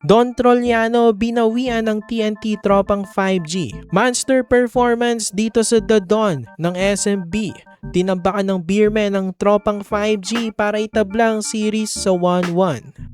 Don Trolliano binawian ng TNT tropang 5G. Monster performance dito sa The Don ng SMB. Tinambakan ng Beerman ng tropang 5G para itablang series sa 1-1.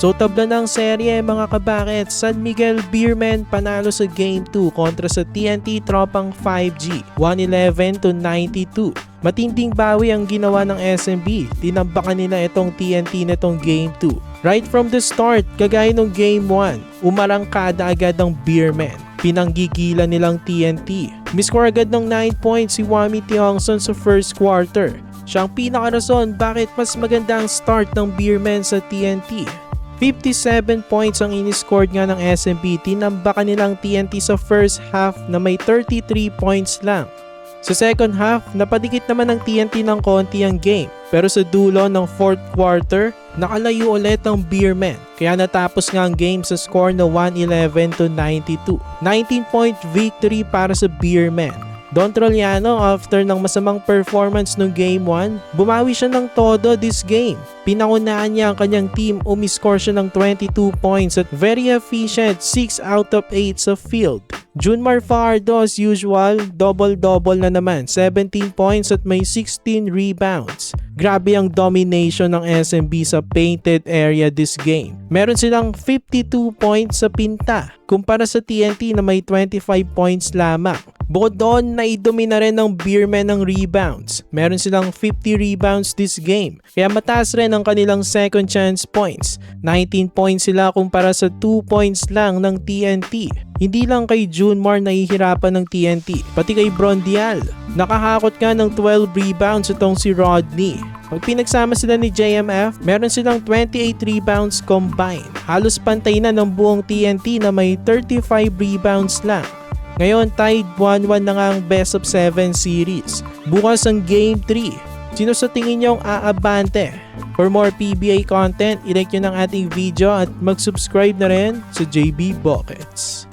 So tabla ng serye mga kabakit, San Miguel Beerman panalo sa Game 2 kontra sa TNT tropang 5G, 111-92. Matinding bawi ang ginawa ng SMB, tinambakan nila itong TNT netong Game 2. Right from the start, kagaya ng Game 1, umarangkada agad ang Beerman. Pinanggigilan nilang TNT. Miscore agad ng 9 points si Wami Tiongson sa first quarter. Siya ang pinakarason bakit mas maganda ang start ng Beerman sa TNT. 57 points ang iniscored nga ng SMB, tinambakan nilang TNT sa first half na may 33 points lang. Sa second half, napadikit naman ng TNT ng konti ang game, pero sa dulo ng fourth quarter, nakalayo ulit ang Beerman, kaya natapos nga ang game sa score na 111-92. 19-point victory para sa Beerman. Don Trolliano, after ng masamang performance ng Game 1, bumawi siya ng todo this game. Pinangunahan niya ang kanyang team, umiscore siya ng 22 points at very efficient 6 out of 8 sa field. Junmar Fajardo as usual, double-double na naman, 17 points at may 16 rebounds. Grabe ang domination ng SMB sa painted area this game. Meron silang 52 points sa pinta, kumpara sa TNT na may 25 points lamang. Bukod doon, naidomina rin ng Beerman ng rebounds. Meron silang 50 rebounds this game, kaya mataas rin ang kanilang second chance points. 19 points sila kumpara sa 2 points lang ng TNT. Hindi lang kay Junmar nahihirapan ng TNT, pati kay Brondial. Nakahakot nga ng 12 rebounds itong si Rodney. Pag pinagsama sila ni JMF, meron silang 28 rebounds combined. Halos pantay na ng buong TNT na may 35 rebounds lang. Ngayon, tied 1-1 na nga ang best of 7 series. Bukas ang Game 3. Sino sa tingin nyo ang aabante? For more PBA content, i-like nyo ng ating video at mag-subscribe na rin sa JB Buckets.